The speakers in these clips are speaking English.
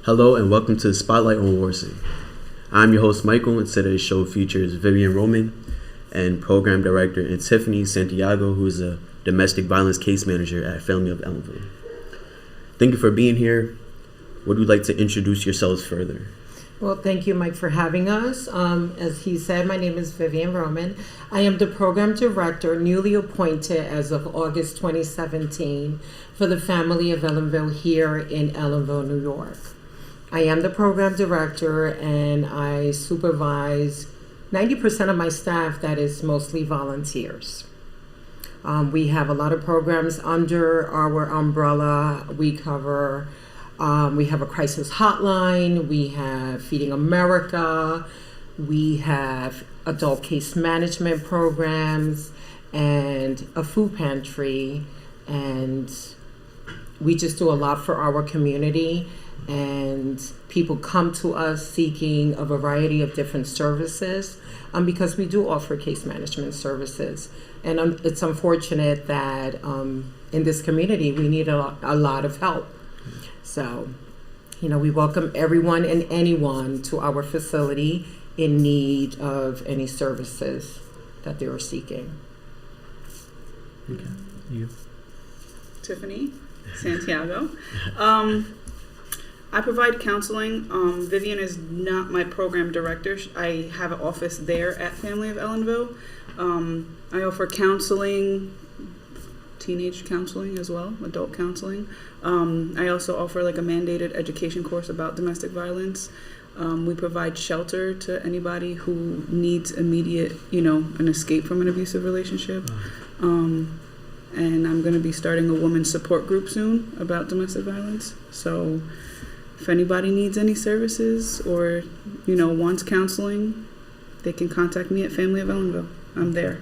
Hello and welcome to the Spotlight on Wawarsing. I'm your host Michael, and today's show features Vivian Roman and Program Director and Tiffany Santiago, who is a domestic violence case manager at Family of Ellenville. Thank you for being here. Would you like to introduce yourselves further? Well, thank you, Mike, for having us. As he said, my name is Vivian Roman. I am the Program Director, newly appointed as of August 2017 for the Family of Ellenville here in Ellenville, New York. I am the Program Director and I supervise 90% of my staff that is mostly volunteers. We have a lot of programs under our umbrella. We have a crisis hotline, we have Feeding America, we have adult case management programs, and a food pantry, and we just do a lot for our community, and people come to us seeking a variety of different services because we do offer case management services. And it's unfortunate that in this community we need a lot of help. So, we welcome everyone and anyone to our facility in need of any services that they are seeking. Okay. You? Tiffany Santiago. I provide counseling. Vivian is not my program director. I have an office there at Family of Ellenville. I offer counseling, teenage counseling as well, adult counseling. I also offer like a mandated education course about domestic violence. We provide shelter to anybody who needs immediate, an escape from an abusive relationship. And I'm going to be starting a women's support group soon about domestic violence. So if anybody needs any services or, wants counseling, they can contact me at Family of Ellenville. I'm there.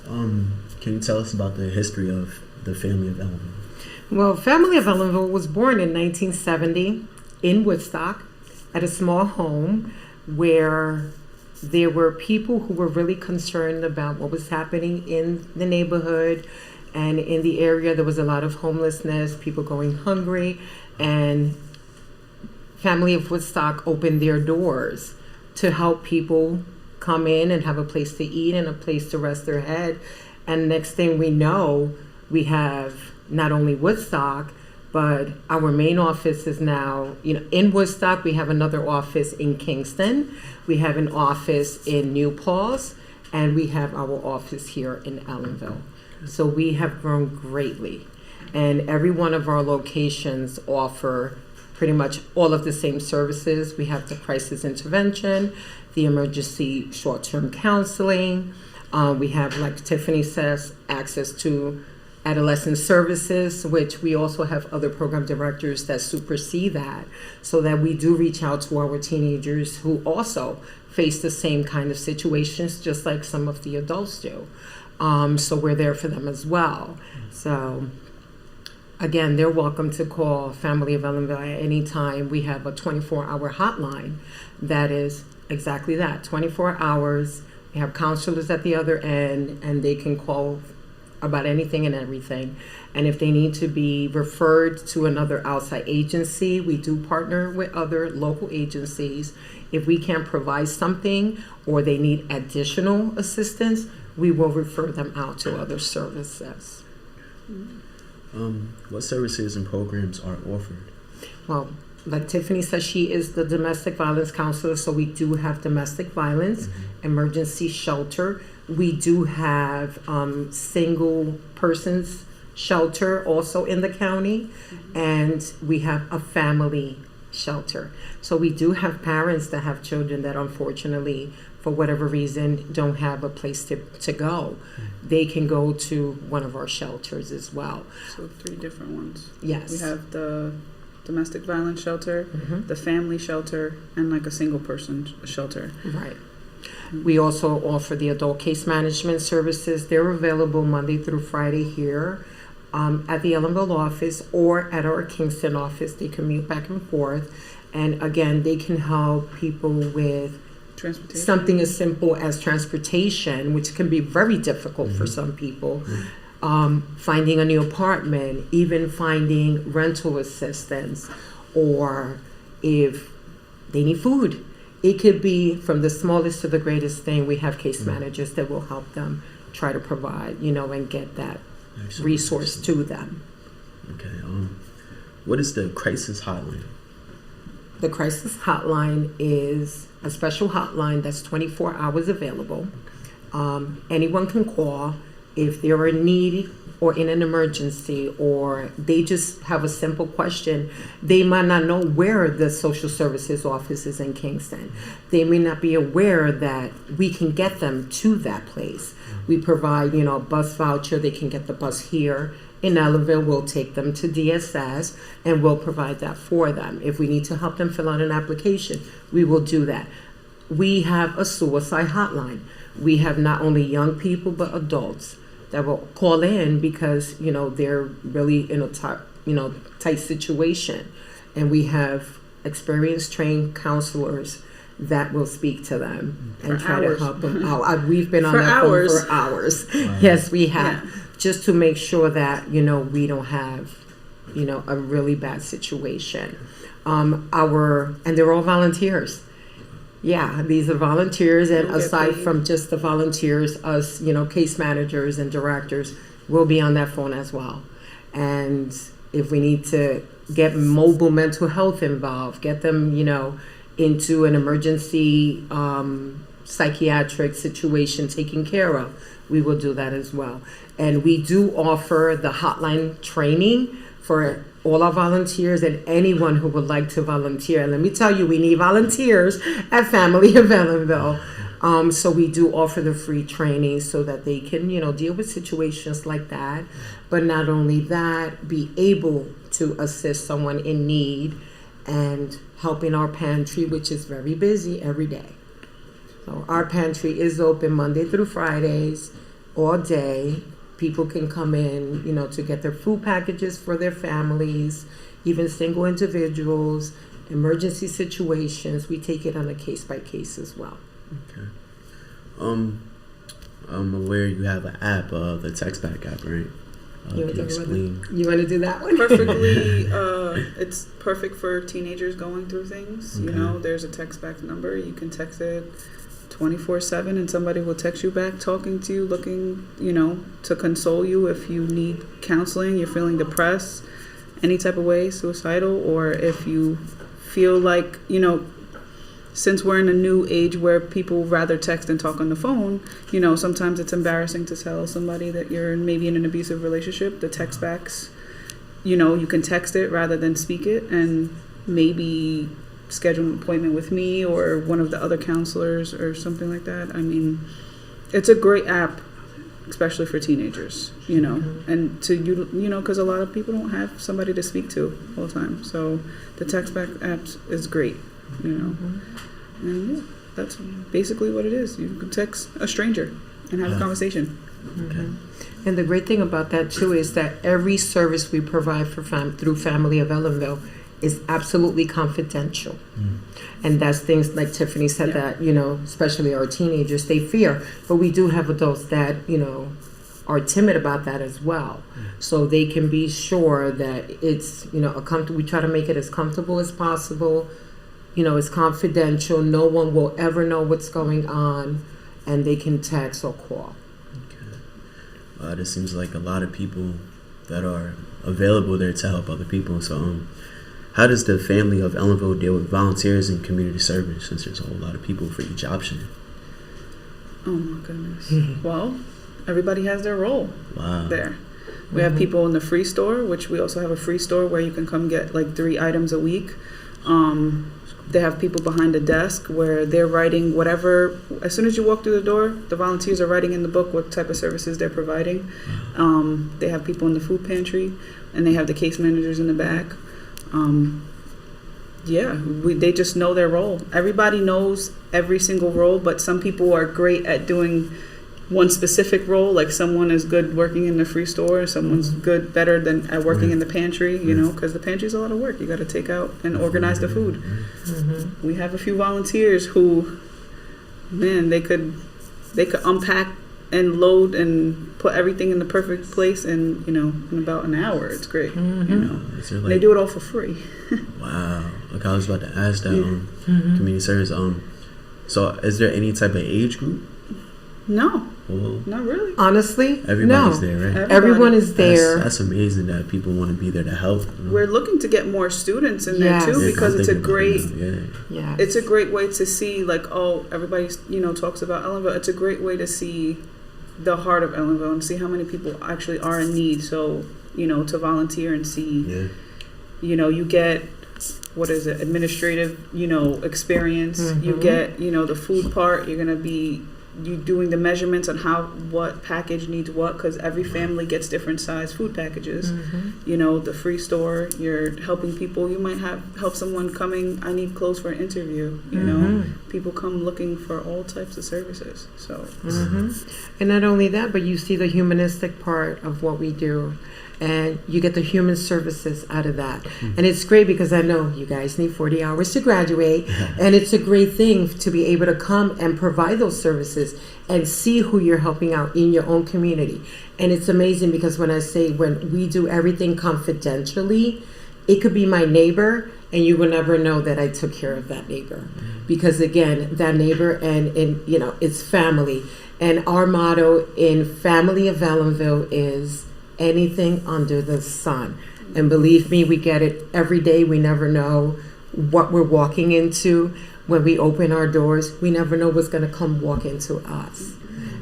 Can you tell us about the history of the Family of Ellenville? Well, Family of Ellenville was born in 1970 in Woodstock at a small home where there were people who were really concerned about what was happening in the neighborhood and in the area. There was a lot of homelessness, people going hungry, and Family of Woodstock opened their doors to help people come in and have a place to eat and a place to rest their head. And next thing we know, we have not only Woodstock, but our main office is now, in Woodstock. We have another office in Kingston. We have an office in New Paltz, and we have our office here in Ellenville. So we have grown greatly. And every one of our locations offer pretty much all of the same services. We have the crisis intervention, the emergency short-term counseling. We have, like Tiffany says, access to adolescent services, which we also have other program directors that supersede that, so that we do reach out to our teenagers who also face the same kind of situations, just like some of the adults do. So we're there for them as well. So again, they're welcome to call Family of Ellenville at any time. We have a 24-hour hotline that is exactly that, 24 hours. We have counselors at the other end, and they can call about anything and everything. And if they need to be referred to another outside agency, we do partner with other local agencies. If we can't provide something or they need additional assistance, we will refer them out to other services. What services and programs are offered? Well, like Tiffany says, she is the domestic violence counselor, so we do have domestic violence, emergency shelter. We do have single persons shelter also in the county, and we have a family shelter. So we do have parents that have children that unfortunately, for whatever reason, don't have a place to go. They can go to one of our shelters as well. So 3 different ones. Yes. We have the domestic violence shelter, the family shelter, and like a single person shelter. Right. We also offer the adult case management services. They're available Monday through Friday here at the Ellenville office or at our Kingston office. They commute back and forth. And again, they can help people with something as simple as transportation, which can be very difficult for some people. Finding a new apartment, even finding rental assistance, or if they need food. It could be from the smallest to the greatest thing. We have case managers that will help them try to provide, and get that resource to them. Okay. What is the crisis hotline? The crisis hotline is a special hotline that's 24 hours available. Anyone can call if they're in need or in an emergency, or they just have a simple question. They might not know where the social services office is in Kingston. They may not be aware that we can get them to that place. We provide, a bus voucher. They can get the bus here in Ellenville. We'll take them to DSS and we'll provide that for them. If we need to help them fill out an application, we will do that. We have a suicide hotline. We have not only young people, but adults that will call in because, they're really in a tight situation. And we have experienced, trained counselors that will speak to them and try to help them out. We've been on that phone for hours. Wow. Yes, we have. Yeah. Just to make sure that, we don't have, a really bad situation. And they're all volunteers. Yeah, these are volunteers, and aside from just the volunteers, us, case managers and directors will be on that phone as well. And if we need to get mobile mental health involved, get them, into an emergency psychiatric situation taken care of, we will do that as well. And we do offer the hotline training for all our volunteers and anyone who would like to volunteer. And let me tell you, we need volunteers at Family of Ellenville. So we do offer the free training so that they can, deal with situations like that. But not only that, be able to assist someone in need and helping our pantry, which is very busy every day. So our pantry is open Monday through Fridays, all day. People can come in, to get their food packages for their families, even single individuals, emergency situations. We take it on a case by case as well. Okay. I'm aware you have an app, the Text Back app, right? You want to do that one? Perfectly. It's perfect for teenagers going through things. Okay. There's a text back number. You can text it 24/7, and somebody will text you back, talking to you, looking, to console you if you need counseling, you're feeling depressed, any type of way, suicidal, or if you feel like, since we're in a new age where people rather text and talk on the phone, sometimes it's embarrassing to tell somebody that you're maybe in an abusive relationship. The text backs, you can text it rather than speak it, and maybe schedule an appointment with me or one of the other counselors or something like that. I mean, it's a great app, especially for teenagers, and to, because a lot of people don't have somebody to speak to all the time. So the text back app is great, and yeah, that's basically what it is. You can text a stranger and have a conversation. Okay. And the great thing about that too is that every service we provide for through Family of Ellenville is absolutely confidential. And that's things like Tiffany said that, especially our teenagers, they fear. But we do have adults that, are timid about that as well. So they can be sure that it's, we try to make it as comfortable as possible. It's confidential. No one will ever know what's going on, and they can text or call. Okay. This seems like a lot of people that are available there to help other people. So, how does the Family of Ellenville deal with volunteers and community service, since there's a whole lot of people for each option? Oh my goodness. Well, everybody has their role there. We have people in the free store, which we also have a free store where you can come get like 3 items a week. They have people behind the desk where they're writing whatever. As soon as you walk through the door, the volunteers are writing in the book what type of services they're providing. They have people in the food pantry, and they have the case managers in the back. They just know their role. Everybody knows every single role, but some people are great at doing one specific role. Like someone is good working in the free store, someone's better than at working in the pantry, because the pantry's a lot of work. You got to take out and organize the food. We have a few volunteers who, man, they could unpack and load and put everything in the perfect place in, in about an hour. It's great. Is there, like, They do it all for free. wow. Like, I was about to ask that, community service. So is there any type of age group? No, Well, not really. Honestly, everybody's no. there, right? Everyone is there. That's amazing that people want to be there to help. We're looking to get more students in Yes. there too, Yeah, because I'm it's a thinking about great, it now, Yes. it's a great way to see, like, oh, everybody, talks about Ellenville. It's a great way to see the heart of Ellenville and see how many people actually are in need. So, to volunteer and see, you get, what is it, administrative, experience. You get, the food part. You're going to be doing the measurements on what package needs what, because every family gets different size food packages. The free store, you're helping people. You might help someone coming, I need clothes for an interview. People come looking for all types of services. So And not only that, but you see the humanistic part of what we do, and you get the human services out of that. And it's great because I know you guys need 40 hours to graduate, and it's a great thing to be able to come and provide those services and see who you're helping out in your own community. And it's amazing because when we do everything confidentially, it could be my neighbor, and you will never know that I took care of that neighbor. Because again, that neighbor and it's family. And our motto in Family of Ellenville is anything under the sun. And believe me, we get it every day. We never know what we're walking into. When we open our doors, we never know what's going to come walk into us.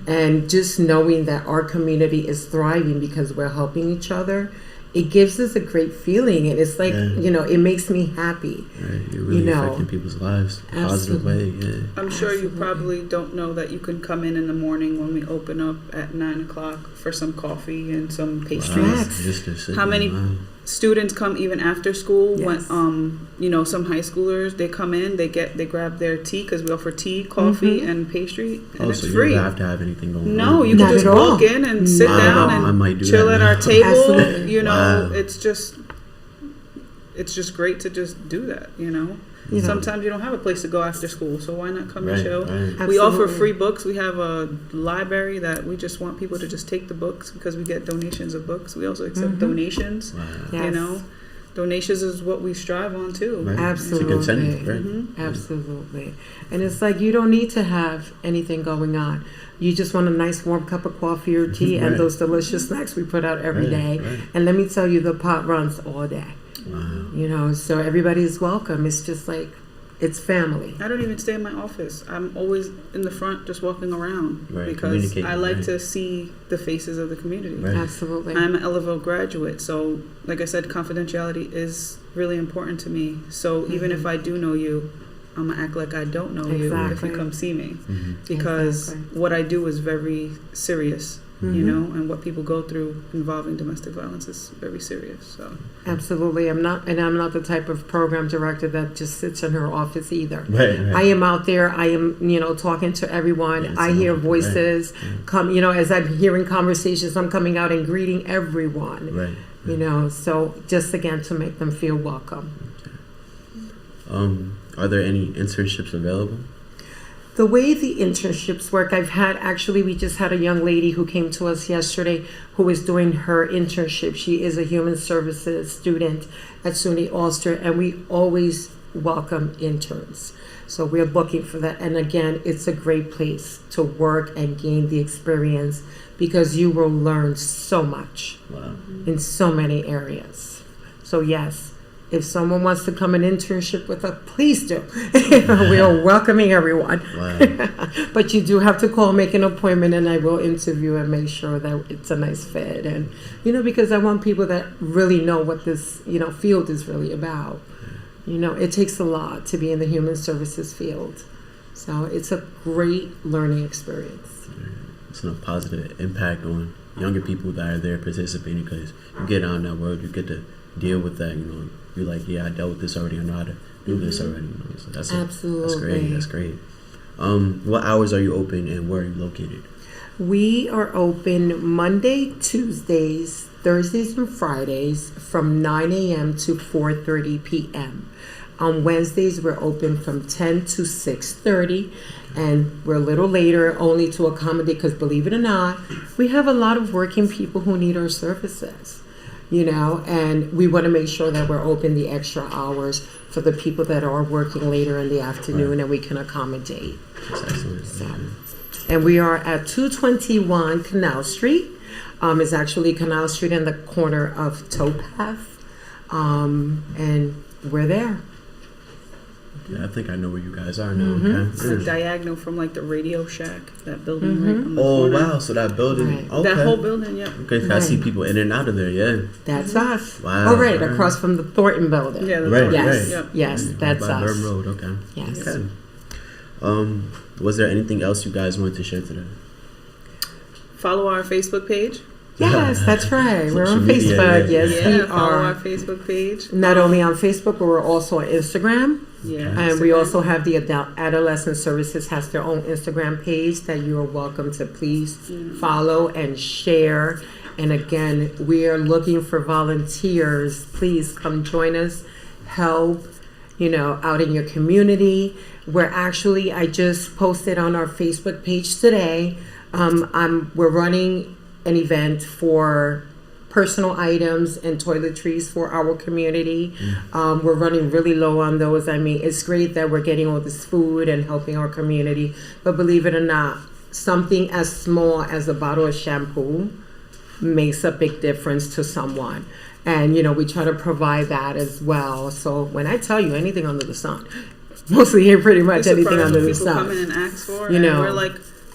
And just knowing that our community is thriving because we're helping each other, it gives us a great feeling. And it's like, it makes me happy. Right. You're really affecting people's lives in a positive way. Yeah. I'm sure you probably don't know that you can come in the morning when we open up at 9 o'clock for some coffee and some pastries. Wow. Just to sit How many students come even after school? Yes. When some high schoolers, they come in, they grab their tea, because we offer tea, coffee, and pastry, and it's so free. You don't have to have anything going on. No, you Not can just at all. walk in and sit down I and might do chill that at now. our table. Absolutely. Wow. It's just great to just do that. Sometimes you don't have a place to go after school, so why not come and chill? Right. We offer Absolutely. free books. We have a library that we just want people to just take the books, because we get donations of books. We also accept donations. Wow. Yes. Donations is what we strive on too. Right. Absolutely. It's a good right? Absolutely. And it's like you don't need to have anything going on. You just want a nice warm cup of coffee or tea Right. and those delicious snacks we put out every day. Right. And let me tell you, the pot runs all day. Wow. So everybody's welcome. It's just like, it's family. I don't even stay in my office. I'm always in the front just walking around, Right, because communicating, I like right. to see the faces of the community. Right. Absolutely. I'm an Ellenville graduate, so like I said, confidentiality is really important to me. So even if I do know you, I'm going to act like I don't know you if Exactly. you come see me. Mm-hmm. Because Exactly. what I do is very serious, and what people go through involving domestic violence is very serious. So Absolutely. I'm not the type of program director that just sits in her office either. Right. I am out there. I am, talking to everyone. Yeah, I hear right. voices. Come, as I'm hearing conversations, I'm coming out and greeting everyone. Right. So just again to make them feel welcome. Are there any internships available? The way the internships work, we just had a young lady who came to us yesterday who is doing her internship. She is a human services student at SUNY Ulster, and we always welcome interns. So we're looking for that. And again, it's a great place to work and gain the experience, because you will learn so much in so many areas. So yes, if someone wants to come an internship with us, please do. We are welcoming everyone. Wow. But you do have to call, make an appointment, and I will interview and make sure that it's a nice fit. And, because I want people that really know what this, field is really about. It takes a lot to be in the human services field. So it's a great learning experience. It's a positive impact on younger people that are there participating, because you get out in that world, you get to deal with that, You're like, yeah, I dealt with this already. I know how to do this already. So Absolutely. That's great. What hours are you open, and where are you located? We are open Monday, Tuesdays, Thursdays, and Fridays from 9 a.m. to 4:30 p.m. On Wednesdays, we're open from 10 to 6:30, and we're a little later only to accommodate, because believe it or not, we have a lot of working people who need our services, and we want to make sure that we're open the extra hours for the people that are working later in the afternoon, Right. and we can accommodate. That's excellent. So, and we are at 221 Canal Street. It's actually Canal Street in the corner of Towpath, and we're there. Yeah, I think I know where you guys are now. Mhm. Okay. It's a diagonal from like the Radio Shack, that building right on the Oh corner. wow! So that building. Right. Okay. That whole building, yeah. Okay, I see Right. people in and out of there. Yeah. That's us. Wow. Oh, right, Alright. across from the Thornton building. Yeah, the Right, doors, Yes, Yep. yes, that's by us. Burn Road. Okay. Yes. Okay. Was there anything else you guys wanted to share today? Follow our Facebook page. Yes, that's right. We're Social on media, Facebook. yeah. Yes, Yeah, we follow our are. Facebook page. Not only on Facebook, but we're also on Instagram. Yeah. And we Instagram. also have the Adolescent Services has their own Instagram page that you are welcome to please follow and share. And again, we are looking for volunteers. Please come join us, help, out in your community. I just posted on our Facebook page today. We're running an event for personal items and toiletries for our community. We're running really low on those. I mean, it's great that we're getting all this food and helping our community, but believe it or not, something as small as a bottle of shampoo makes a big difference to someone. And, we try to provide that as well. So when I tell you anything under the sun, mostly here pretty much We're anything surprised under when the people sun. come in and ask for, You and know. we're like,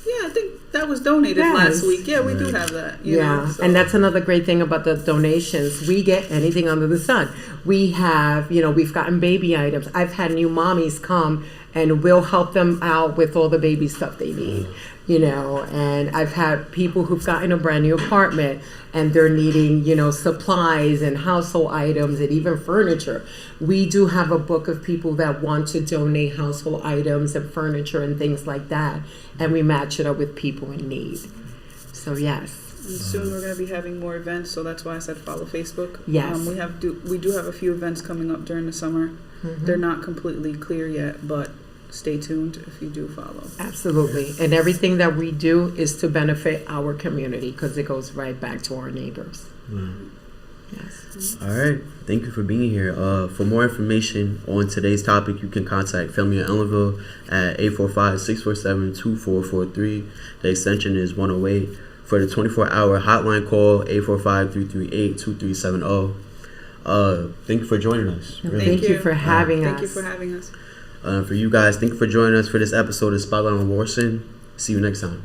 yeah, I think that was donated Yes. last week. Yeah, we do Right. have that. You know, so. And that's another great thing about the donations. We get anything under the sun. We have, we've gotten baby items. I've had new mommies come and we'll help them out with all the baby stuff they need, and I've had people who've gotten a brand new apartment and they're needing, supplies and household items and even furniture. We do have a book of people that want to donate household items and furniture and things like that, and we match it up with people in need. So yes. And soon we're going to be having more events, so that's why I said follow Facebook. Yes. We do have a few events coming up during the summer. Mhm. They're not completely clear yet, but stay tuned if you do follow. Absolutely. And everything that we do is to benefit our community because it goes right back to our neighbors. Yes. All right. Thank you for being here. For more information on today's topic, you can contact Family of Ellenville at 845-647-2443. The extension is 108. For the 24-hour hotline, call 845-338-2370. Thank you for joining us. No, Really. Thank you for having Thank us. you for having us. For you guys, thank you for joining us for this episode of Spotlight on Wawarsing. See you next time.